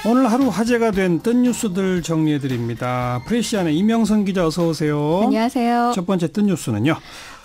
오늘 하루 화제가 된 뜬 뉴스들 정리해드립니다. 프레시안의 이명선 기자 어서 오세요. 안녕하세요. 첫 번째 뜬 뉴스는요.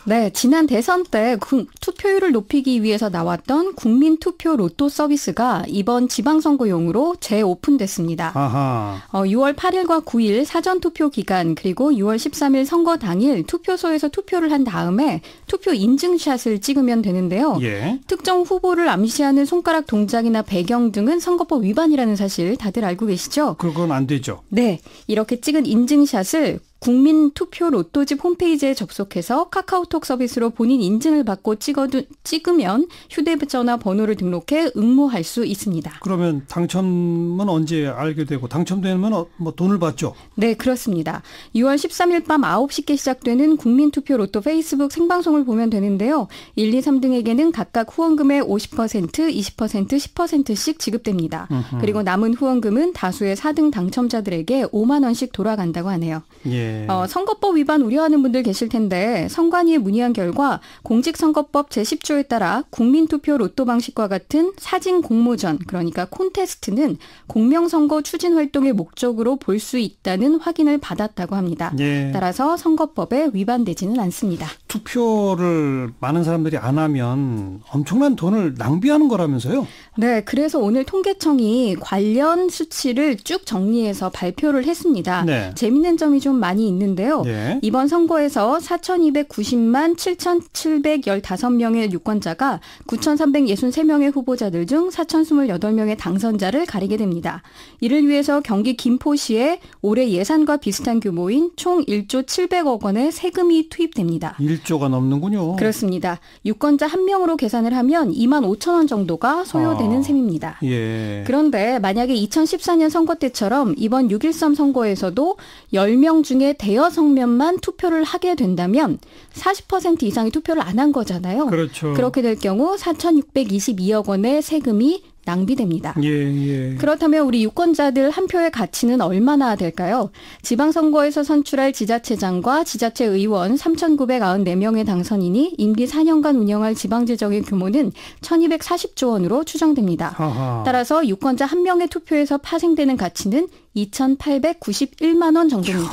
네, 지난 대선 때 투표율을 높이기 위해서 나왔던 국민투표 로또 서비스가 이번 지방선거용으로 재오픈됐습니다. 아하. 6월 8일과 9일 사전투표 기간 그리고 6월 13일 선거 당일 투표소에서 투표를 한 다음에 투표 인증샷을 찍으면 되는데요. 예. 특정 후보를 암시하는 손가락 동작이나 배경 등은 선거법 위반이라는 사실 다들 알고 계시죠? 그건 안 되죠. 네, 이렇게 찍은 인증샷을 국민투표 로또집 홈페이지에 접속해서 카카오톡 서비스로 본인 인증을 받고 찍으면 휴대전화 번호를 등록해 응모할 수 있습니다. 그러면 당첨은 언제 알게 되고 당첨되면 뭐 돈을 받죠? 네, 그렇습니다. 6월 13일 밤 9시께 시작되는 국민투표 로또 페이스북 생방송을 보면 되는데요. 1, 2, 3등에게는 각각 후원금의 50%, 20%, 10%씩 지급됩니다. 그리고 남은 후원금은 다수의 4등 당첨자들에게 5만 원씩 돌아간다고 하네요. 예. 선거법 위반 우려하는 분들 계실 텐데 선관위에 문의한 결과 공직선거법 제10조에 따라 국민투표 로또 방식과 같은 사진 공모전 그러니까 콘테스트는 공명선거 추진 활동의 목적으로 볼 수 있다는 확인을 받았다고 합니다. 예. 따라서 선거법에 위반되지는 않습니다. 투표를 많은 사람들이 안 하면 엄청난 돈을 낭비하는 거라면서요? 네, 그래서 오늘 통계청이 관련 수치를 쭉 정리해서 발표를 했습니다. 네. 재밌는 점이 좀 많이 있는데요. 네. 이번 선거에서 4,290만 7,715명의 유권자가 9,363명의 후보자들 중 4,028명의 당선자를 가리게 됩니다. 이를 위해서 경기 김포시에 올해 예산과 비슷한 규모인 총 1조 700억 원의 세금이 투입됩니다. 1조가 넘는군요. 그렇습니다. 유권자 한 명으로 계산을 하면 2만 5천 원 정도가 소요되는 셈입니다. 예. 그런데 만약에 2014년 선거 때처럼 이번 6.13 선거에서도 10명 중에 대여섯 명만 투표를 하게 된다면 40% 이상이 투표를 안 한 거잖아요. 그렇죠. 그렇게 될 경우 4,622억 원의 세금이 낭비됩니다. 예. 그렇다면 우리 유권자들 한 표의 가치는 얼마나 될까요? 지방선거에서 선출할 지자체장과 지자체 의원 3,994명의 당선인이 임기 4년간 운영할 지방재정의 규모는 1,240조 원으로 추정됩니다. 아하. 따라서 유권자 한 명의 투표에서 파생되는 가치는 2,891만 원 정도입니다.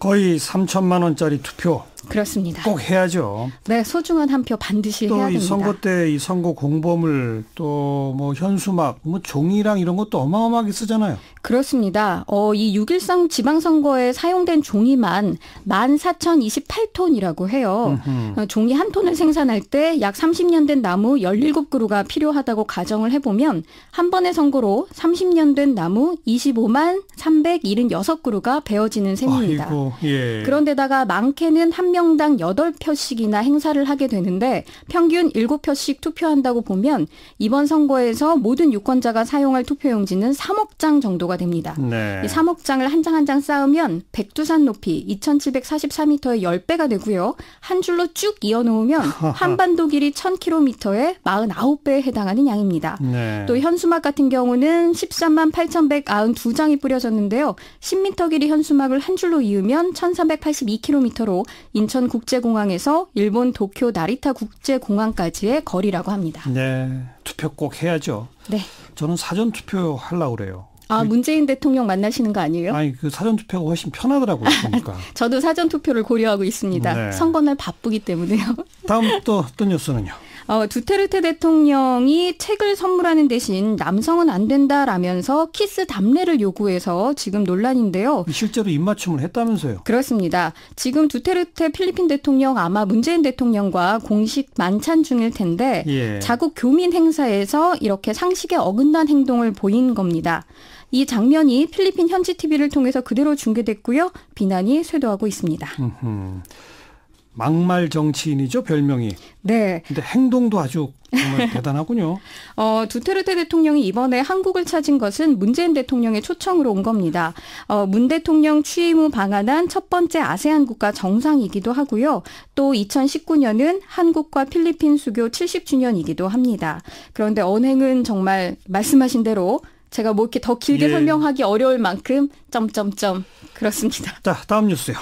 거의 3천만 원짜리 투표. 그렇습니다. 꼭 해야죠. 네, 소중한 한 표 반드시 해야 됩니다. 또 이 선거 때 이 선거 공보물 또 뭐 현수막, 뭐 종이랑 이런 것도 어마어마하게 쓰잖아요. 그렇습니다. 이 6.13 지방선거에 사용된 종이만 14,028톤이라고 해요. 종이 한 톤을 생산할 때 약 30년 된 나무 17그루가 필요하다고 가정을 해보면 한 번의 선거로 30년 된 나무 25만 376그루가 베어지는 셈입니다. 아이고, 예. 그런데다가 많게는 한 명당 8표씩이나 행사를 하게 되는데 평균 7표씩 투표한다고 보면 이번 선거에서 모든 유권자가 사용할 투표용지는 3억 장 정도가 됩니다. 네. 이 3억 장을 한 장 한 장 쌓으면 백두산 높이 2,744m의 10배가 되고요. 한 줄로 쭉 이어놓으면 한반도 길이 1,000km의 49배에 해당하는 양입니다. 네. 또 현수막 같은 경우는 13만 8,192장이 뿌려졌는데요. 10m 길이 현수막을 한 줄로 이으면 1,382km로 인천국제공항에서 일본 도쿄 나리타 국제공항까지의 거리라고 합니다. 네, 투표 꼭 해야죠. 네. 저는 사전 투표 하려고 그래요. 문재인 대통령 만나시는 거 아니에요? 아니, 그 사전 투표가 훨씬 편하더라고요, 보니까. 저도 사전 투표를 고려하고 있습니다. 네. 선거날 바쁘기 때문에요. 다음 또 뉴스는요. 두테르테 대통령이 책을 선물하는 대신 남성은 안 된다라면서 키스 답례를 요구해서 지금 논란인데요. 실제로 입맞춤을 했다면서요. 그렇습니다. 지금 두테르테 필리핀 대통령 아마 문재인 대통령과 공식 만찬 중일 텐데 예. 자국 교민 행사에서 이렇게 상식에 어긋난 행동을 보인 겁니다. 이 장면이 필리핀 현지 TV를 통해서 그대로 중계됐고요. 비난이 쇄도하고 있습니다. 막말 정치인이죠, 별명이. 네. 근데 행동도 아주 정말 대단하군요. 두테르테 대통령이 이번에 한국을 찾은 것은 문재인 대통령의 초청으로 온 겁니다. 문 대통령 취임 후 방한한 첫 번째 아세안 국가 정상이기도 하고요. 또 2019년은 한국과 필리핀 수교 70주년이기도 합니다. 그런데 언행은 정말 말씀하신 대로 제가 뭐 이렇게 더 길게 설명하기 어려울 만큼 점점점 그렇습니다. 자, 다음 뉴스요.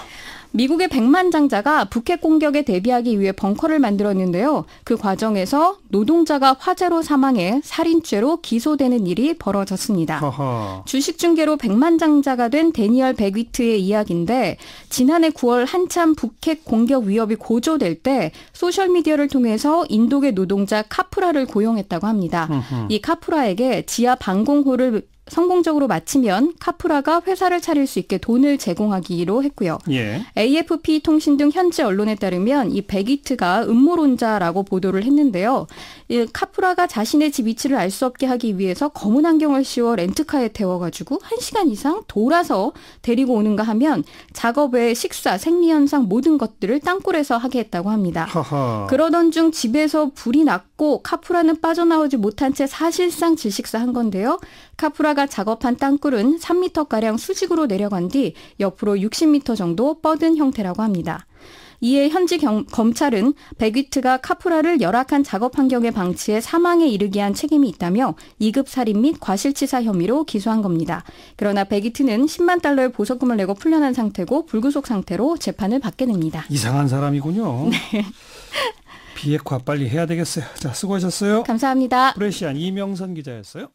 미국의 백만장자가 북핵 공격에 대비하기 위해 벙커를 만들었는데요. 그 과정에서 노동자가 화재로 사망해 살인죄로 기소되는 일이 벌어졌습니다. 허허. 주식 중개로 백만장자가 된 데니얼 베귀트의 이야기인데 지난해 9월 한참 북핵 공격 위협이 고조될 때 소셜미디어를 통해서 인도계 노동자 카프라를 고용했다고 합니다. 이 카프라에게 지하 방공호를 성공적으로 마치면 카프라가 회사를 차릴 수 있게 돈을 제공하기로 했고요. 예. AFP 통신 등 현지 언론에 따르면 이 베기트가 음모론자라고 보도를 했는데요. 이 카프라가 자신의 집 위치를 알 수 없게 하기 위해서 검은 안경을 씌워 렌트카에 태워가지고 1시간 이상 돌아서 데리고 오는가 하면 작업 외에 식사, 생리현상 모든 것들을 땅굴에서 하게 했다고 합니다. 허허. 그러던 중 집에서 불이 났고 카프라는 빠져나오지 못한 채 사실상 질식사한 건데요. 카프라가 작업한 땅굴은 3m가량 수직으로 내려간 뒤 옆으로 60m 정도 뻗은 형태라고 합니다. 이에 현지 검찰은 베귀트가 카프라를 열악한 작업 환경에 방치해 사망에 이르게 한 책임이 있다며 2급 살인 및 과실치사 혐의로 기소한 겁니다. 그러나 베귀트는 10만 달러의 보석금을 내고 풀려난 상태고 불구속 상태로 재판을 받게 됩니다. 이상한 사람이군요. 네. 비핵화 빨리 해야 되겠어요. 자, 수고하셨어요. 감사합니다. 프레시안 이명선 기자였어요.